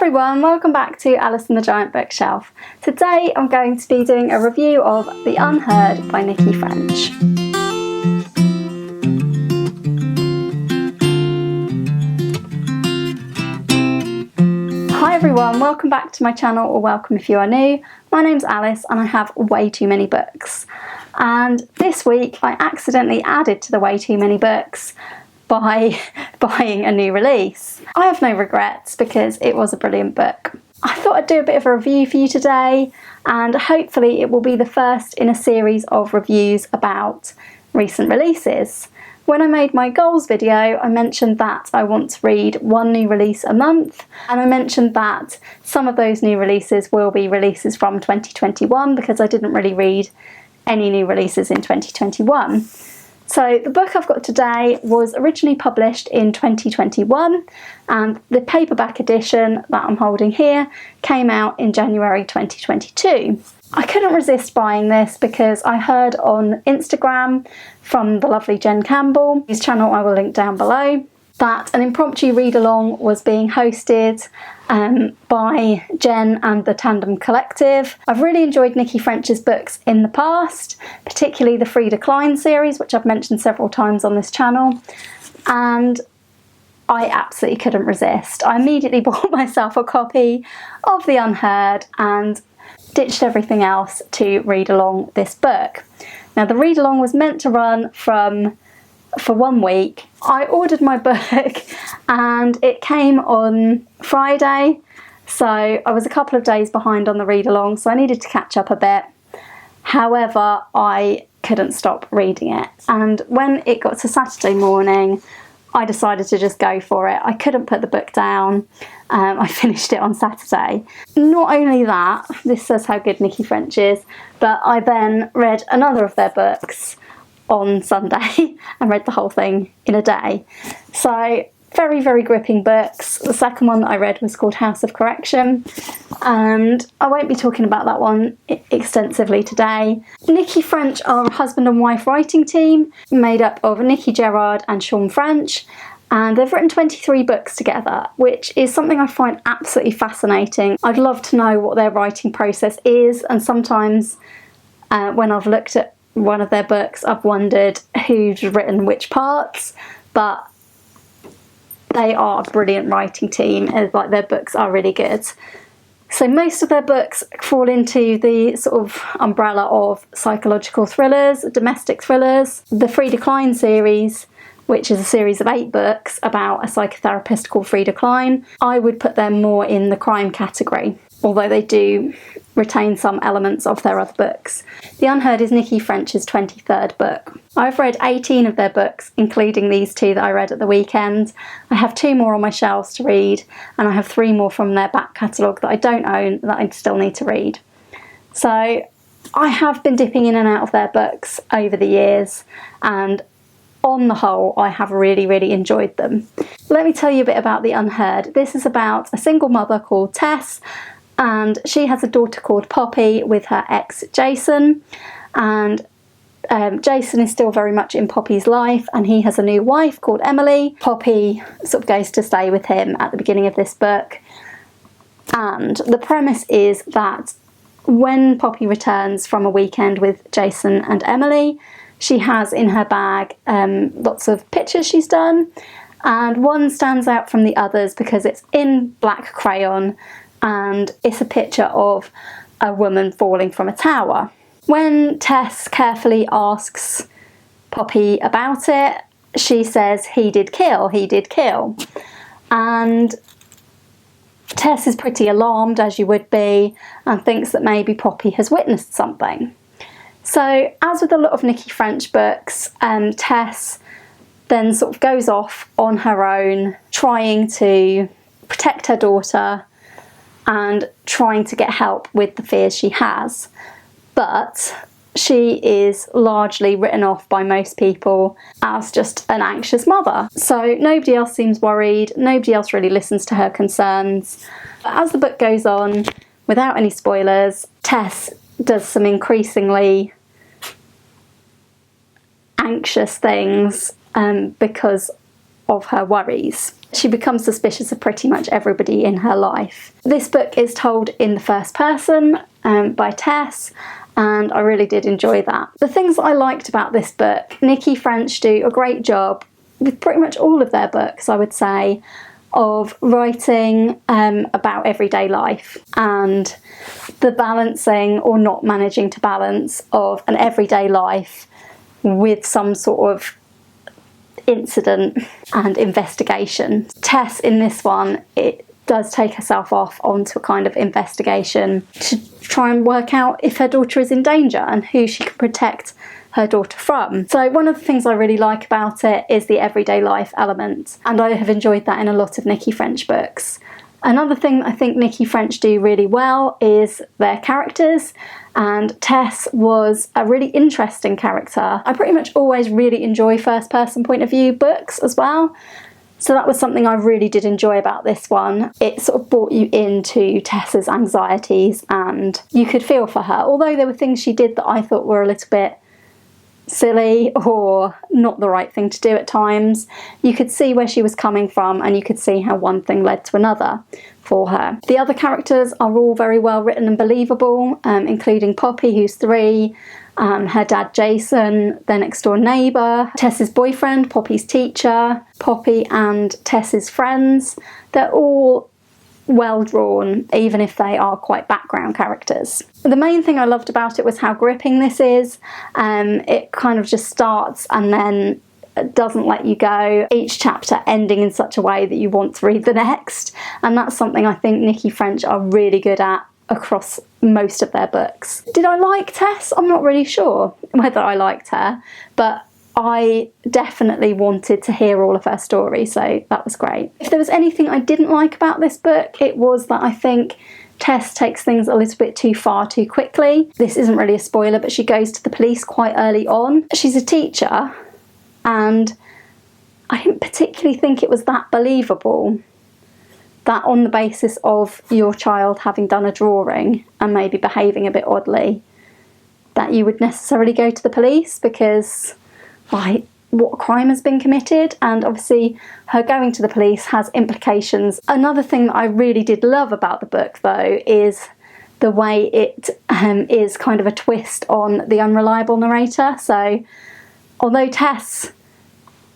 everyone, welcome back to Alice and the Giant Bookshelf. Today I'm going to be doing a review of The Unheard by Nicci French. Hi everyone, welcome back to my channel, or welcome if you are new. My name's Alice and I have way too many books. And this week I accidentally added to the way too many books by buying a new release. I have no regrets because it was a brilliant book. I thought I'd do a bit of a review for you today, and hopefully it will be the first in a series of reviews about recent releases. When I made my goals video, I mentioned that I want to read one new release a month, and I mentioned that some of those new releases will be releases from 2021 because I didn't really read any new releases in 2021. So the book I've got today was originally published in 2021, and the paperback edition that I'm holding here came out in January 2022. I couldn't resist buying this because I heard on Instagram from the lovely Jen Campbell, whose channel I will link down below, that an impromptu read-along was being hosted by Jen and the Tandem collective. I've really enjoyed Nicci French's books in the past, particularly the Frieda Klein series, which I've mentioned several times on this channel, and I absolutely couldn't resist. I immediately bought myself a copy of The Unheard and ditched everything else to read along this book. Now the read along was meant to run for 1 week. I ordered my book and it came on Friday, so I was a couple of days behind on the read along, so I needed to catch up a bit. However, I couldn't stop reading it, and when it got to Saturday morning I decided to just go for it. I couldn't put the book down. I finished it on Saturday. Not only that, this says how good Nicci French is, but I then read another of their books on Sunday and read the whole thing in a day. So very, very gripping books. The second one that I read was called House of Correction, and I won't be talking about that one extensively today. Nicci French are a husband and wife writing team made up of Nikki Gerard and Sean French, and they've written 23 books together, which is something I find absolutely fascinating. I'd love to know what their writing process is, and sometimes when I've looked at one of their books I've wondered who's written which parts, but they are a brilliant writing team, and like their books are really good. So most of their books fall into the sort of umbrella of psychological thrillers, domestic thrillers. The Frieda Klein series, which is a series of 8 books about a psychotherapist called Frieda Klein, I would put them more in the crime category, although they do retain some elements of their other books. The Unheard is Nicci French's 23rd book. I've read 18 of their books, including these 2 that I read at the weekend. I have 2 more on my shelves to read, and I have 3 more from their back catalogue that I don't own that I still need to read. So I have been dipping in and out of their books over the years, and on the whole I have really, really enjoyed them. Let me tell you a bit about The Unheard. This is about a single mother called Tess, and she has a daughter called Poppy with her ex Jason, and Jason is still very much in Poppy's life, and he has a new wife called Emily. Poppy sort of goes to stay with him at the beginning of this book, and the premise is that when Poppy returns from a weekend with Jason and Emily, she has in her bag lots of pictures she's done, and one stands out from the others because it's in black crayon, and it's a picture of a woman falling from a tower. When Tess carefully asks Poppy about it, she says, he did kill. And Tess is pretty alarmed, as you would be, and thinks that maybe Poppy has witnessed something. So, as with a lot of Nicci French books, Tess then sort of goes off on her own, trying to protect her daughter and trying to get help with the fears she has. But she is largely written off by most people as just an anxious mother. So nobody else seems worried, nobody else really listens to her concerns. But as the book goes on, without any spoilers, Tess does some increasingly anxious things because of her worries. She becomes suspicious of pretty much everybody in her life. This book is told in the first person by Tess, and I really did enjoy that. The things that I liked about this book, Nicci French do a great job with pretty much all of their books, I would say, of writing about everyday life and the balancing or not managing to balance of an everyday life with some sort of incident and investigation. Tess in this one, it does take herself off onto a kind of investigation to try and work out if her daughter is in danger and who she can protect her daughter from. So one of the things I really like about it is the everyday life element, and I have enjoyed that in a lot of Nicci French books. Another thing that I think Nicci French do really well is their characters, and Tess was a really interesting character. I pretty much always really enjoy first person point of view books as well, so that was something I really did enjoy about this one. It sort of brought you into Tess's anxieties and you could feel for her, although there were things she did that I thought were a little bit silly or not the right thing to do at times. You could see where she was coming from and you could see how one thing led to another for her. The other characters are all very well written and believable, including Poppy, who's 3, her dad Jason, their next door neighbour, Tess's boyfriend, Poppy's teacher, Poppy and Tess's friends. They're all well drawn, even if they are quite background characters. The main thing I loved about it was how gripping this is. It kind of just starts and then doesn't let you go, each chapter ending in such a way that you want to read the next, and that's something I think Nicci French are really good at across most of their books. Did I like Tess? I'm not really sure whether I liked her, but I definitely wanted to hear all of her story, so that was great. If there was anything I didn't like about this book, it was that I think Tess takes things a little bit too far too quickly. This isn't really a spoiler, but she goes to the police quite early on. She's a teacher, and I didn't particularly think it was that believable that on the basis of your child having done a drawing and maybe behaving a bit oddly, that you would necessarily go to the police, because like, what crime has been committed? And obviously her going to the police has implications. Another thing that I really did love about the book though is the way it is kind of a twist on the unreliable narrator. So although Tess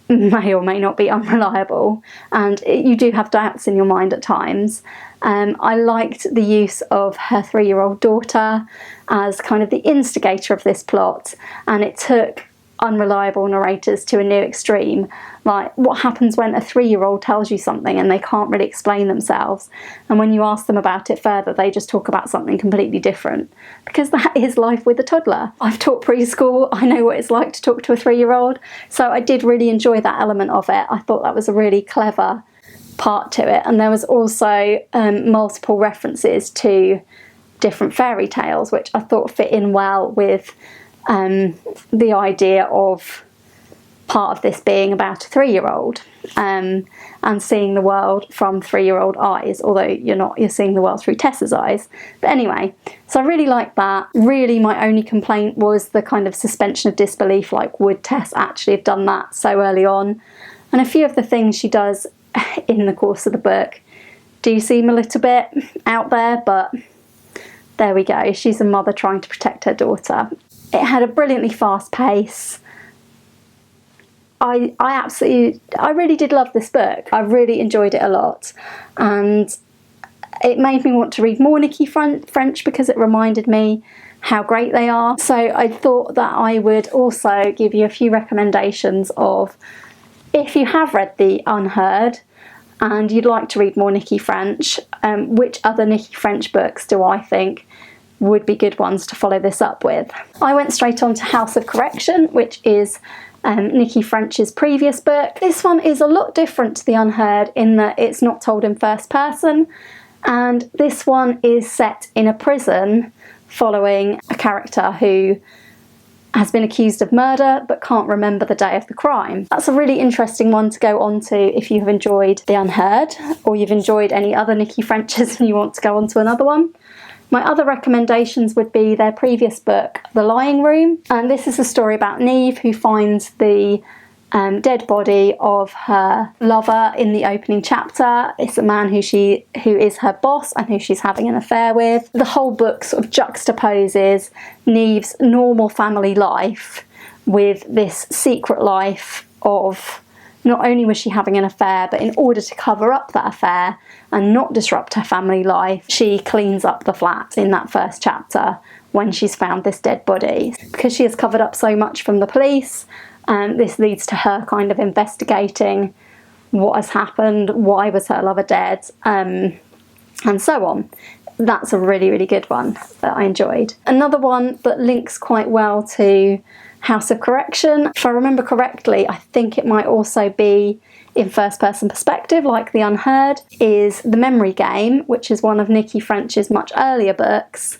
may or may not be unreliable and you do have doubts in your mind at times, I liked the use of her 3-year-old daughter as kind of the instigator of this plot, and it took unreliable narrators to a new extreme. Like, what happens when a 3-year-old tells you something and they can't really explain themselves, and when you ask them about it further they just talk about something completely different, because that is life with a toddler. I've taught preschool, I know what it's like to talk to a 3-year-old, so I did really enjoy that element of it. I thought that was a really clever part to it, and there was also multiple references to different fairy tales, which I thought fit in well with the idea of part of this being about a 3-year-old and seeing the world from 3-year-old eyes, although you're seeing the world through Tessa's eyes. But anyway, so I really liked that. Really my only complaint was the kind of suspension of disbelief, like would Tess actually have done that so early on? And a few of the things she does in the course of the book do seem a little bit out there, but there we go. She's a mother trying to protect her daughter. It had a brilliantly fast pace. I really did love this book. I really enjoyed it a lot, and it made me want to read more Nicci French because it reminded me how great they are. So I thought that I would also give you a few recommendations of, if you have read the Unheard and you'd like to read more Nicci French, which other Nicci French books do I think would be good ones to follow this up with. I went straight on to House of Correction, which is Nicci French's previous book. This one is a lot different to the Unheard in that it's not told in first person, and this one is set in a prison following a character who has been accused of murder but can't remember the day of the crime. That's a really interesting one to go on to if you have enjoyed the Unheard, or you've enjoyed any other Nicci Frenches and you want to go on to another one. My other recommendations would be their previous book, The Lying Room, and this is a story about Neve, who finds the dead body of her lover in the opening chapter. It's a man who is her boss and who she's having an affair with. The whole book sort of juxtaposes Neve's normal family life with this secret life of, not only was she having an affair, but in order to cover up that affair and not disrupt her family life, she cleans up the flat in that first chapter when she's found this dead body. Because she has covered up so much from the police, this leads to her kind of investigating what has happened, why was her lover dead, and so on. That's a really, really good one that I enjoyed. Another one that links quite well to House of Correction, if I remember correctly, I think it might also be in first person perspective like the Unheard, is The Memory Game, which is one of Nicci French's much earlier books.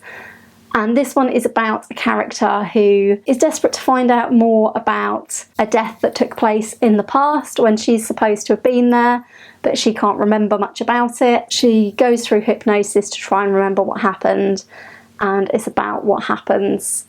And this one is about a character who is desperate to find out more about a death that took place in the past when she's supposed to have been there, but she can't remember much about it. She goes through hypnosis to try and remember what happened, and it's about what happens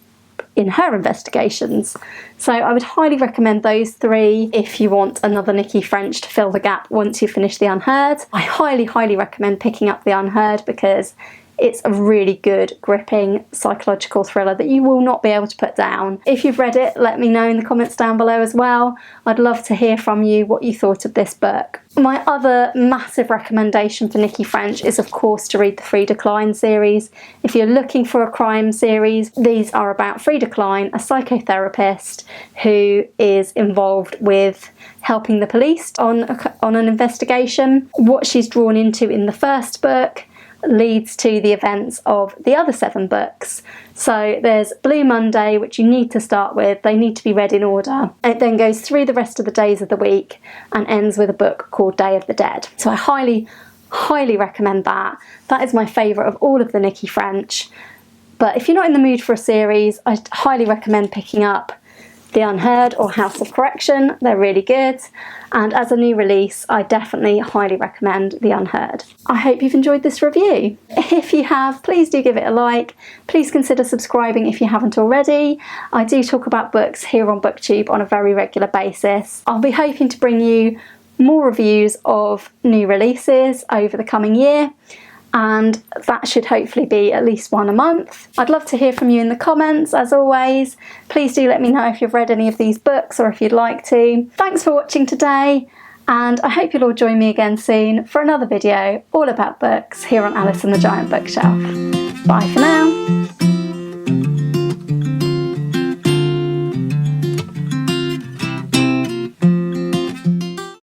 in her investigations. So I would highly recommend those three if you want another Nicci French to fill the gap once you finish The Unheard. I highly, highly recommend picking up The Unheard because it's a really good, gripping psychological thriller that you will not be able to put down. If you've read it, let me know in the comments down below as well. I'd love to hear from you what you thought of this book. My other massive recommendation for Nicci French is, of course, to read the Frieda Klein series. If you're looking for a crime series, these are about Frieda Klein, a psychotherapist who is involved with helping the police on an investigation. What she's drawn into in the first book leads to the events of the other 7 books. So there's Blue Monday, which you need to start with. They need to be read in order. It then goes through the rest of the days of the week and ends with a book called Day of the Dead. So I highly, highly recommend that. That is my favourite of all of the Nicci French. But if you're not in the mood for a series, I highly recommend picking up The Unheard or House of Correction. They're really good. And as a new release, I definitely highly recommend The Unheard. I hope you've enjoyed this review. If you have, please do give it a like. Please consider subscribing if you haven't already. I do talk about books here on BookTube on a very regular basis. I'll be hoping to bring you more reviews of new releases over the coming year, and that should hopefully be at least one a month. I'd love to hear from you in the comments, as always. Please do let me know if you've read any of these books or if you'd like to. Thanks for watching today, and I hope you'll all join me again soon for another video all about books here on Alice and the Giant Bookshelf. Bye for now.